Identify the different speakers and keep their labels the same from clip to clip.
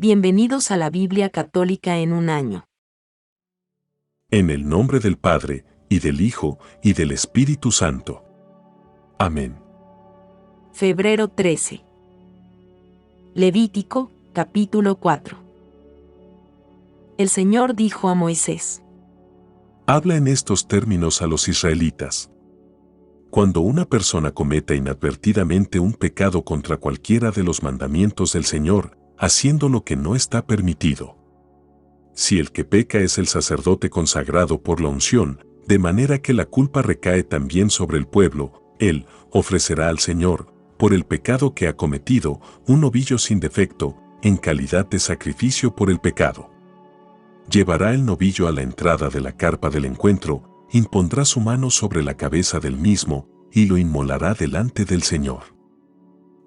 Speaker 1: Bienvenidos a la Biblia Católica en un año.
Speaker 2: En el nombre del Padre, y del Hijo, y del Espíritu Santo. Amén.
Speaker 1: Febrero 13. Levítico, capítulo 4. El Señor dijo a Moisés:
Speaker 2: Habla en estos términos a los israelitas. Cuando una persona cometa inadvertidamente un pecado contra cualquiera de los mandamientos del Señor, haciendo lo que no está permitido. Si el que peca es el sacerdote consagrado por la unción, de manera que la culpa recae también sobre el pueblo, él ofrecerá al Señor, por el pecado que ha cometido, un novillo sin defecto, en calidad de sacrificio por el pecado. Llevará el novillo a la entrada de la carpa del encuentro, impondrá su mano sobre la cabeza del mismo, y lo inmolará delante del Señor.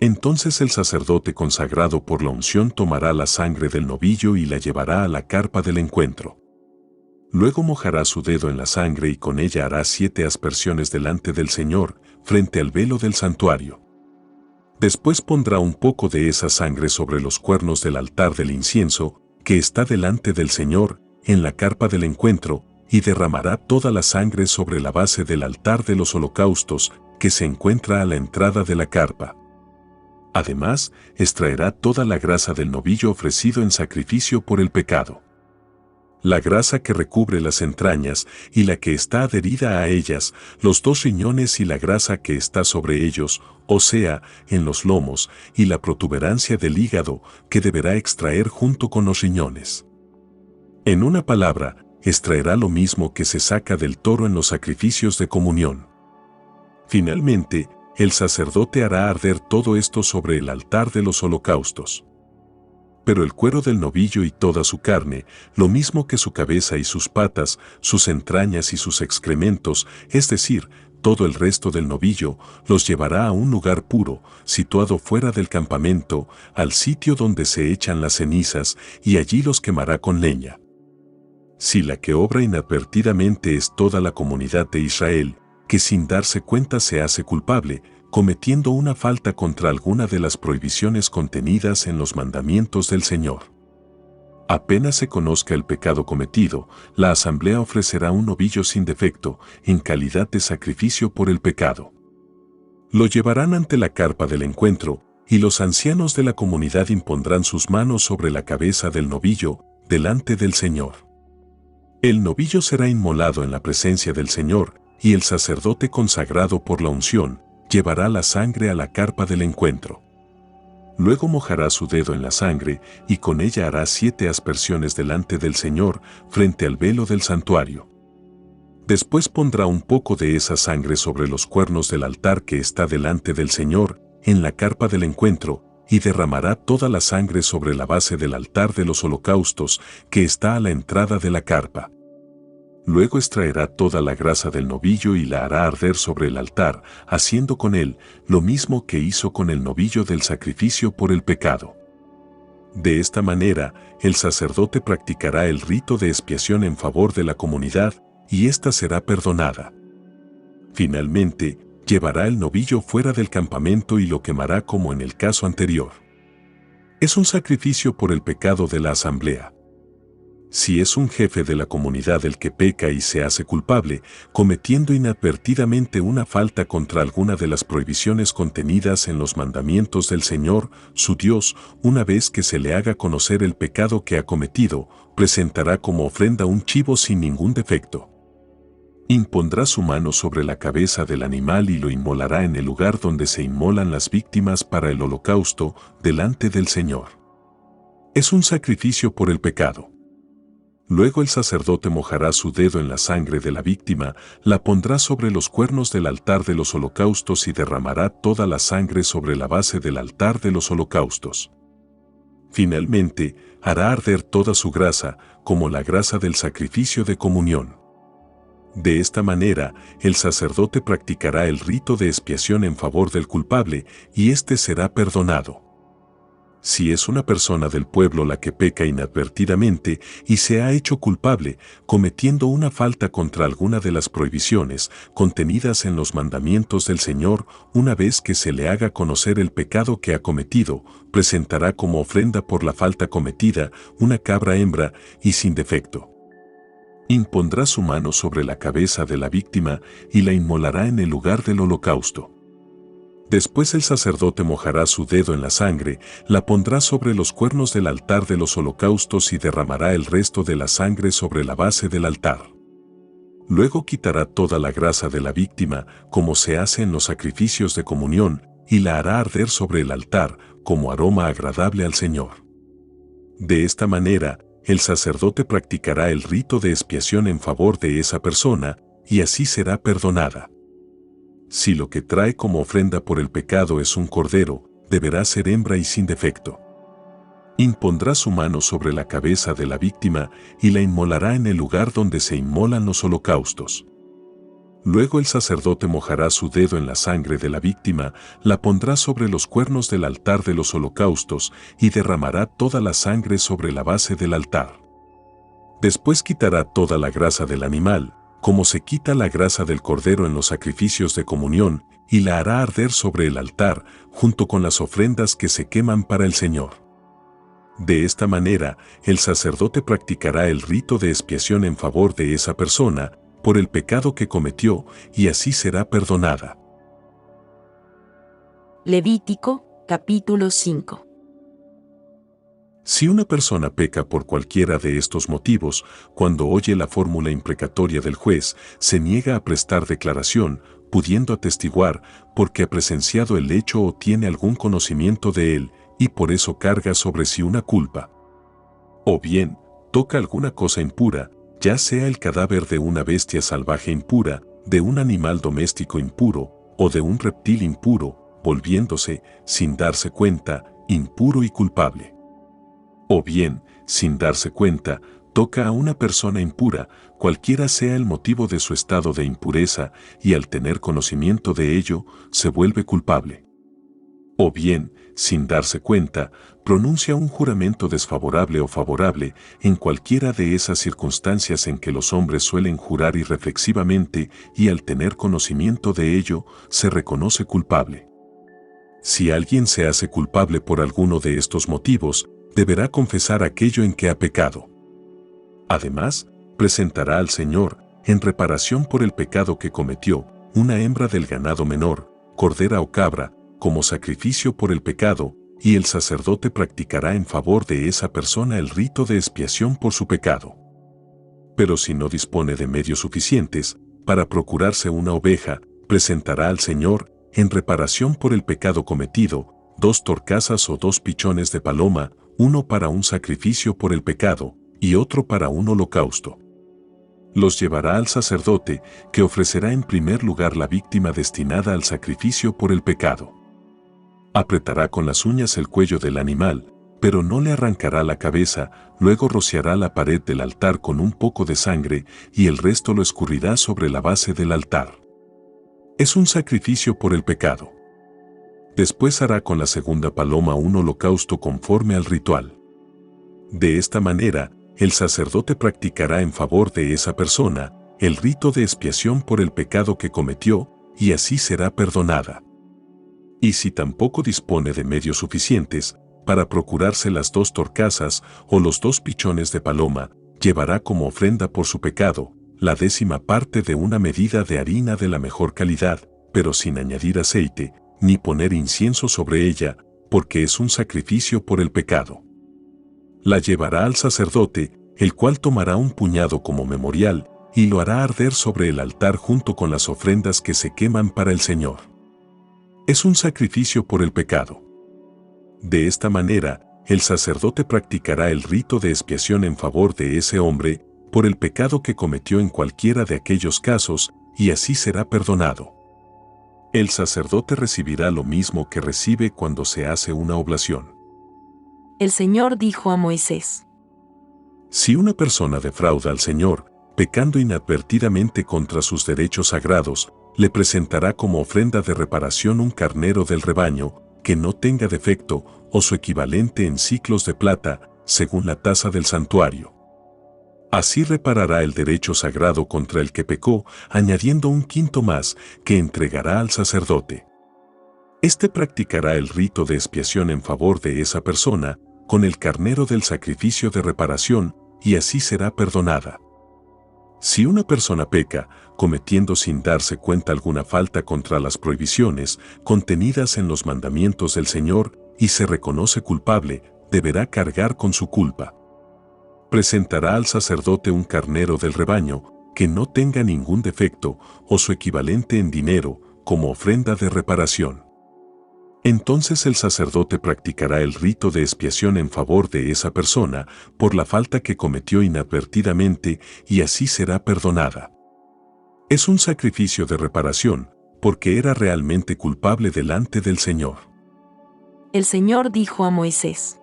Speaker 2: Entonces el sacerdote consagrado por la unción tomará la sangre del novillo y la llevará a la carpa del encuentro. Luego mojará su dedo en la sangre y con ella hará 7 aspersiones delante del Señor, frente al velo del santuario. Después pondrá un poco de esa sangre sobre los cuernos del altar del incienso, que está delante del Señor, en la carpa del encuentro, y derramará toda la sangre sobre la base del altar de los holocaustos, que se encuentra a la entrada de la carpa. Además, extraerá toda la grasa del novillo ofrecido en sacrificio por el pecado. La grasa que recubre las entrañas y la que está adherida a ellas, los 2 riñones y la grasa que está sobre ellos, o sea, en los lomos, y la protuberancia del hígado que deberá extraer junto con los riñones. En una palabra, extraerá lo mismo que se saca del toro en los sacrificios de comunión. Finalmente, el sacerdote hará arder todo esto sobre el altar de los holocaustos. Pero el cuero del novillo y toda su carne, lo mismo que su cabeza y sus patas, sus entrañas y sus excrementos, es decir, todo el resto del novillo, los llevará a un lugar puro, situado fuera del campamento, al sitio donde se echan las cenizas, y allí los quemará con leña. Si la que obra inadvertidamente es toda la comunidad de Israel, que sin darse cuenta se hace culpable, cometiendo una falta contra alguna de las prohibiciones contenidas en los mandamientos del Señor. Apenas se conozca el pecado cometido, la asamblea ofrecerá un novillo sin defecto, en calidad de sacrificio por el pecado. Lo llevarán ante la carpa del encuentro, y los ancianos de la comunidad impondrán sus manos sobre la cabeza del novillo, delante del Señor. El novillo será inmolado en la presencia del Señor, y el sacerdote consagrado por la unción llevará la sangre a la carpa del encuentro. Luego mojará su dedo en la sangre y con ella hará 7 aspersiones delante del Señor frente al velo del santuario. Después pondrá un poco de esa sangre sobre los cuernos del altar que está delante del Señor en la carpa del encuentro y derramará toda la sangre sobre la base del altar de los holocaustos que está a la entrada de la carpa. Luego extraerá toda la grasa del novillo y la hará arder sobre el altar, haciendo con él lo mismo que hizo con el novillo del sacrificio por el pecado. De esta manera, el sacerdote practicará el rito de expiación en favor de la comunidad, y ésta será perdonada. Finalmente, llevará el novillo fuera del campamento y lo quemará como en el caso anterior. Es un sacrificio por el pecado de la asamblea. Si es un jefe de la comunidad el que peca y se hace culpable, cometiendo inadvertidamente una falta contra alguna de las prohibiciones contenidas en los mandamientos del Señor, su Dios, una vez que se le haga conocer el pecado que ha cometido, presentará como ofrenda un chivo sin ningún defecto. Impondrá su mano sobre la cabeza del animal y lo inmolará en el lugar donde se inmolan las víctimas para el holocausto, delante del Señor. Es un sacrificio por el pecado. Luego el sacerdote mojará su dedo en la sangre de la víctima, la pondrá sobre los cuernos del altar de los holocaustos y derramará toda la sangre sobre la base del altar de los holocaustos. Finalmente, hará arder toda su grasa, como la grasa del sacrificio de comunión. De esta manera, el sacerdote practicará el rito de expiación en favor del culpable, y éste será perdonado. Si es una persona del pueblo la que peca inadvertidamente y se ha hecho culpable, cometiendo una falta contra alguna de las prohibiciones contenidas en los mandamientos del Señor, una vez que se le haga conocer el pecado que ha cometido, presentará como ofrenda por la falta cometida una cabra hembra y sin defecto. Impondrá su mano sobre la cabeza de la víctima y la inmolará en el lugar del holocausto. Después el sacerdote mojará su dedo en la sangre, la pondrá sobre los cuernos del altar de los holocaustos y derramará el resto de la sangre sobre la base del altar. Luego quitará toda la grasa de la víctima, como se hace en los sacrificios de comunión, y la hará arder sobre el altar, como aroma agradable al Señor. De esta manera, el sacerdote practicará el rito de expiación en favor de esa persona, y así será perdonada. Si lo que trae como ofrenda por el pecado es un cordero, deberá ser hembra y sin defecto. Impondrá su mano sobre la cabeza de la víctima y la inmolará en el lugar donde se inmolan los holocaustos. Luego el sacerdote mojará su dedo en la sangre de la víctima, la pondrá sobre los cuernos del altar de los holocaustos y derramará toda la sangre sobre la base del altar. Después quitará toda la grasa del animal, como se quita la grasa del cordero en los sacrificios de comunión, y la hará arder sobre el altar, junto con las ofrendas que se queman para el Señor. De esta manera, el sacerdote practicará el rito de expiación en favor de esa persona, por el pecado que cometió, y así será perdonada.
Speaker 1: Levítico, capítulo 5.
Speaker 2: Si una persona peca por cualquiera de estos motivos, cuando oye la fórmula imprecatoria del juez, se niega a prestar declaración, pudiendo atestiguar, porque ha presenciado el hecho o tiene algún conocimiento de él, y por eso carga sobre sí una culpa. O bien, toca alguna cosa impura, ya sea el cadáver de una bestia salvaje impura, de un animal doméstico impuro, o de un reptil impuro, volviéndose, sin darse cuenta, impuro y culpable. O bien, sin darse cuenta, toca a una persona impura, cualquiera sea el motivo de su estado de impureza, y al tener conocimiento de ello, se vuelve culpable. O bien, sin darse cuenta, pronuncia un juramento desfavorable o favorable en cualquiera de esas circunstancias en que los hombres suelen jurar irreflexivamente y al tener conocimiento de ello, se reconoce culpable. Si alguien se hace culpable por alguno de estos motivos, deberá confesar aquello en que ha pecado. Además, presentará al Señor, en reparación por el pecado que cometió, una hembra del ganado menor, cordera o cabra, como sacrificio por el pecado, y el sacerdote practicará en favor de esa persona el rito de expiación por su pecado. Pero si no dispone de medios suficientes, para procurarse una oveja, presentará al Señor, en reparación por el pecado cometido, 2 torcasas o 2 pichones de paloma, uno para un sacrificio por el pecado, y otro para un holocausto. Los llevará al sacerdote, que ofrecerá en primer lugar la víctima destinada al sacrificio por el pecado. Apretará con las uñas el cuello del animal, pero no le arrancará la cabeza, luego rociará la pared del altar con un poco de sangre, y el resto lo escurrirá sobre la base del altar. Es un sacrificio por el pecado. Después hará con la segunda paloma un holocausto conforme al ritual. De esta manera, el sacerdote practicará en favor de esa persona el rito de expiación por el pecado que cometió, y así será perdonada. Y si tampoco dispone de medios suficientes para procurarse las 2 torcasas o los 2 pichones de paloma, llevará como ofrenda por su pecado la 10ª parte de una medida de harina de la mejor calidad, pero sin añadir aceite, ni poner incienso sobre ella, porque es un sacrificio por el pecado. La llevará al sacerdote, el cual tomará un puñado como memorial, y lo hará arder sobre el altar junto con las ofrendas que se queman para el Señor. Es un sacrificio por el pecado. De esta manera, el sacerdote practicará el rito de expiación en favor de ese hombre, por el pecado que cometió en cualquiera de aquellos casos, y así será perdonado. El sacerdote recibirá lo mismo que recibe cuando se hace una oblación.
Speaker 1: El Señor dijo a Moisés:
Speaker 2: Si una persona defrauda al Señor, pecando inadvertidamente contra sus derechos sagrados, le presentará como ofrenda de reparación un carnero del rebaño, que no tenga defecto o su equivalente en siclos de plata, según la tasa del santuario. Así reparará el derecho sagrado contra el que pecó, añadiendo un quinto más que entregará al sacerdote. Este practicará el rito de expiación en favor de esa persona con el carnero del sacrificio de reparación, y así será perdonada. Si una persona peca, cometiendo sin darse cuenta alguna falta contra las prohibiciones contenidas en los mandamientos del Señor y se reconoce culpable, deberá cargar con su culpa. Presentará al sacerdote un carnero del rebaño que no tenga ningún defecto o su equivalente en dinero como ofrenda de reparación. Entonces el sacerdote practicará el rito de expiación en favor de esa persona por la falta que cometió inadvertidamente y así será perdonada. Es un sacrificio de reparación porque era realmente culpable delante del Señor.
Speaker 1: El Señor dijo a Moisés: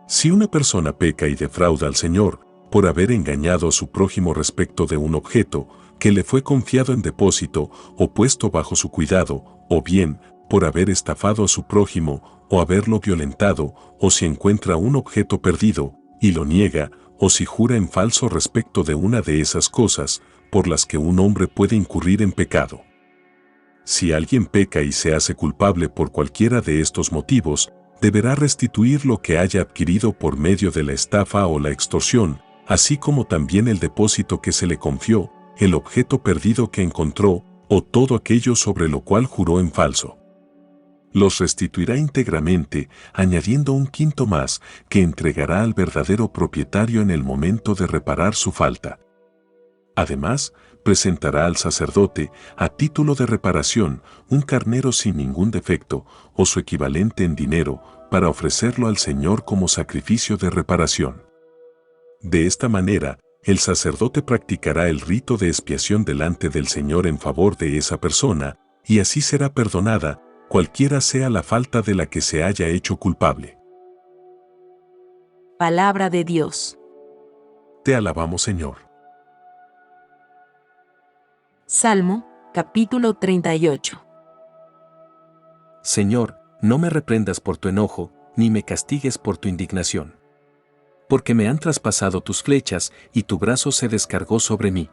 Speaker 2: Si una persona peca y defrauda al Señor por haber engañado a su prójimo respecto de un objeto que le fue confiado en depósito o puesto bajo su cuidado, o bien por haber estafado a su prójimo o haberlo violentado, o si encuentra un objeto perdido y lo niega, o si jura en falso respecto de una de esas cosas por las que un hombre puede incurrir en pecado. Si alguien peca y se hace culpable por cualquiera de estos motivos, deberá restituir lo que haya adquirido por medio de la estafa o la extorsión, así como también el depósito que se le confió, el objeto perdido que encontró, o todo aquello sobre lo cual juró en falso. Los restituirá íntegramente, añadiendo un quinto más que entregará al verdadero propietario en el momento de reparar su falta. Además, presentará al sacerdote, a título de reparación, un carnero sin ningún defecto o su equivalente en dinero, para ofrecerlo al Señor como sacrificio de reparación. De esta manera, el sacerdote practicará el rito de expiación delante del Señor en favor de esa persona, y así será perdonada, cualquiera sea la falta de la que se haya hecho culpable.
Speaker 1: Palabra de Dios.
Speaker 2: Te alabamos, Señor.
Speaker 1: Salmo, capítulo 38.
Speaker 3: Señor, no me reprendas por tu enojo, ni me castigues por tu indignación. Porque me han traspasado tus flechas, y tu brazo se descargó sobre mí.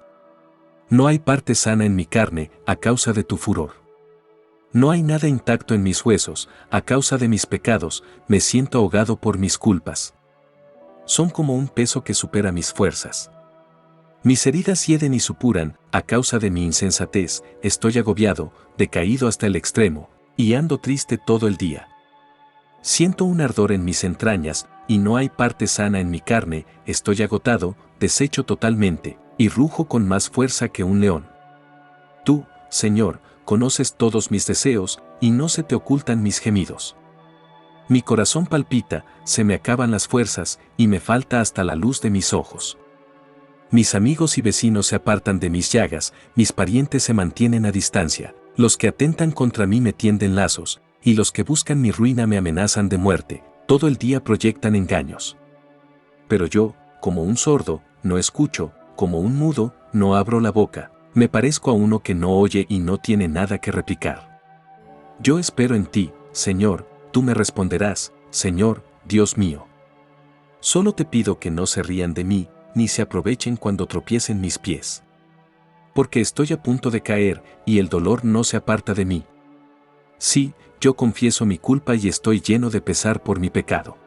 Speaker 3: No hay parte sana en mi carne, a causa de tu furor. No hay nada intacto en mis huesos, a causa de mis pecados, me siento ahogado por mis culpas. Son como un peso que supera mis fuerzas. Mis heridas hieden y supuran, a causa de mi insensatez, estoy agobiado, decaído hasta el extremo, y ando triste todo el día. Siento un ardor en mis entrañas, y no hay parte sana en mi carne, estoy agotado, deshecho totalmente, y rujo con más fuerza que un león. Tú, Señor, conoces todos mis deseos, y no se te ocultan mis gemidos. Mi corazón palpita, se me acaban las fuerzas, y me falta hasta la luz de mis ojos. Mis amigos y vecinos se apartan de mis llagas, mis parientes se mantienen a distancia, los que atentan contra mí me tienden lazos, y los que buscan mi ruina me amenazan de muerte, todo el día proyectan engaños. Pero yo, como un sordo, no escucho, como un mudo, no abro la boca. Me parezco a uno que no oye y no tiene nada que replicar. Yo espero en ti, Señor, tú me responderás, Señor, Dios mío. Solo te pido que no se rían de mí, ni se aprovechen cuando tropiecen mis pies. Porque estoy a punto de caer, y el dolor no se aparta de mí. Sí, yo confieso mi culpa y estoy lleno de pesar por mi pecado.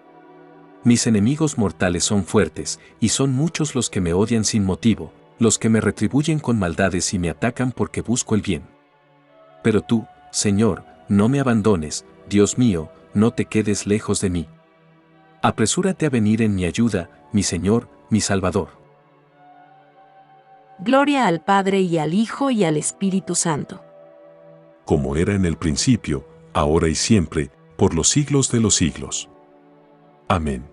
Speaker 3: Mis enemigos mortales son fuertes, y son muchos los que me odian sin motivo, los que me retribuyen con maldades y me atacan porque busco el bien. Pero tú, Señor, no me abandones, Dios mío, no te quedes lejos de mí. Apresúrate a venir en mi ayuda, mi Señor, mi Salvador.
Speaker 1: Gloria al Padre y al Hijo y al Espíritu Santo.
Speaker 2: Como era en el principio, ahora y siempre, por los siglos de los siglos. Amén.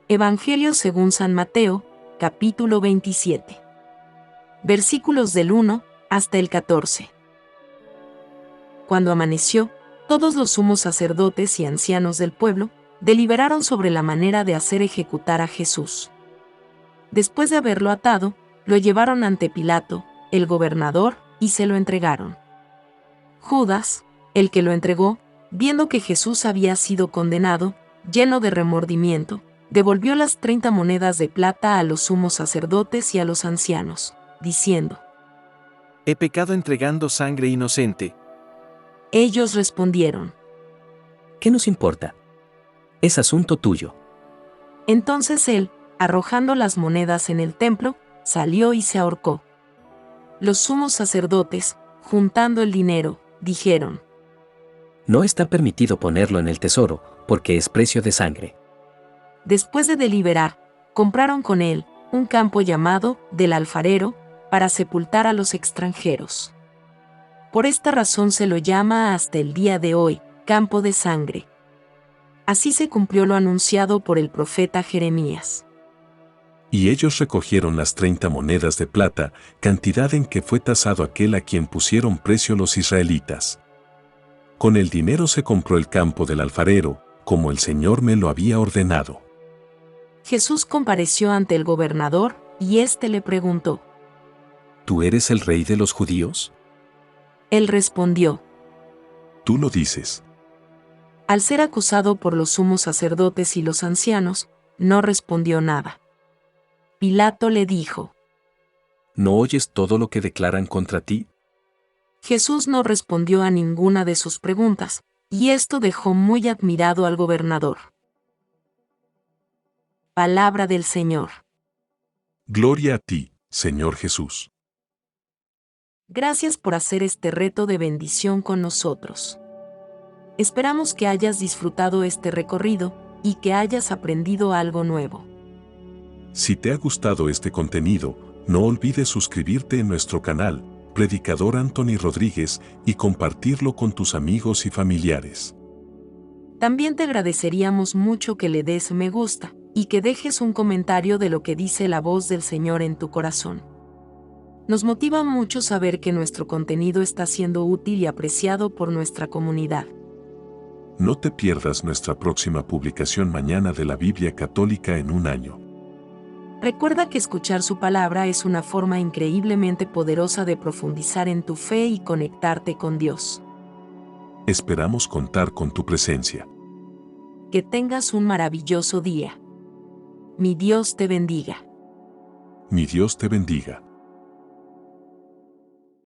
Speaker 1: Evangelio según San Mateo, capítulo 27. Versículos del 1 hasta el 14. Cuando amaneció, todos los sumos sacerdotes y ancianos del pueblo deliberaron sobre la manera de hacer ejecutar a Jesús. Después de haberlo atado, lo llevaron ante Pilato, el gobernador, y se lo entregaron. Judas, El que lo entregó, viendo que Jesús había sido condenado, lleno de remordimiento, devolvió las 30 monedas de plata a los sumos sacerdotes y a los ancianos, diciendo:
Speaker 4: He pecado entregando sangre inocente.
Speaker 1: Ellos respondieron:
Speaker 3: ¿Qué nos importa? Es asunto tuyo.
Speaker 1: Entonces él, arrojando las monedas en el templo, salió y se ahorcó. Los sumos sacerdotes, juntando el dinero, dijeron:
Speaker 3: No está permitido ponerlo en el tesoro, porque es precio de sangre.
Speaker 1: Después de deliberar, compraron con él un campo llamado del Alfarero, para sepultar a los extranjeros. Por esta razón se lo llama hasta el día de hoy, campo de sangre. Así se cumplió lo anunciado por el profeta Jeremías.
Speaker 2: Y ellos recogieron las 30 monedas de plata, cantidad en que fue tasado aquel a quien pusieron precio los israelitas. Con el dinero se compró el campo del alfarero, como el Señor me lo había ordenado.
Speaker 1: Jesús compareció ante el gobernador, y éste le preguntó:
Speaker 2: ¿Tú eres el rey de los judíos?
Speaker 1: Él respondió:
Speaker 2: Tú lo dices.
Speaker 1: Al ser acusado por los sumos sacerdotes y los ancianos, no respondió nada. Pilato le dijo:
Speaker 3: ¿No oyes todo lo que declaran contra ti?
Speaker 1: Jesús no respondió a ninguna de sus preguntas, y esto dejó muy admirado al gobernador. Palabra del Señor.
Speaker 2: Gloria a ti, Señor Jesús.
Speaker 1: Gracias por hacer este reto de bendición con nosotros. Esperamos que hayas disfrutado este recorrido y que hayas aprendido algo nuevo.
Speaker 2: Si te ha gustado este contenido, no olvides suscribirte en nuestro canal, Predicador Anthony Rodríguez, y compartirlo con tus amigos y familiares.
Speaker 1: También te agradeceríamos mucho que le des me gusta y que dejes un comentario de lo que dice la voz del Señor en tu corazón. Nos motiva mucho saber que nuestro contenido está siendo útil y apreciado por nuestra comunidad.
Speaker 2: No te pierdas nuestra próxima publicación mañana de la Biblia Católica en un año.
Speaker 1: Recuerda que escuchar su palabra es una forma increíblemente poderosa de profundizar en tu fe y conectarte con Dios.
Speaker 2: Esperamos contar con tu presencia.
Speaker 1: Que tengas un maravilloso día. Mi Dios te bendiga.
Speaker 2: Mi Dios te bendiga.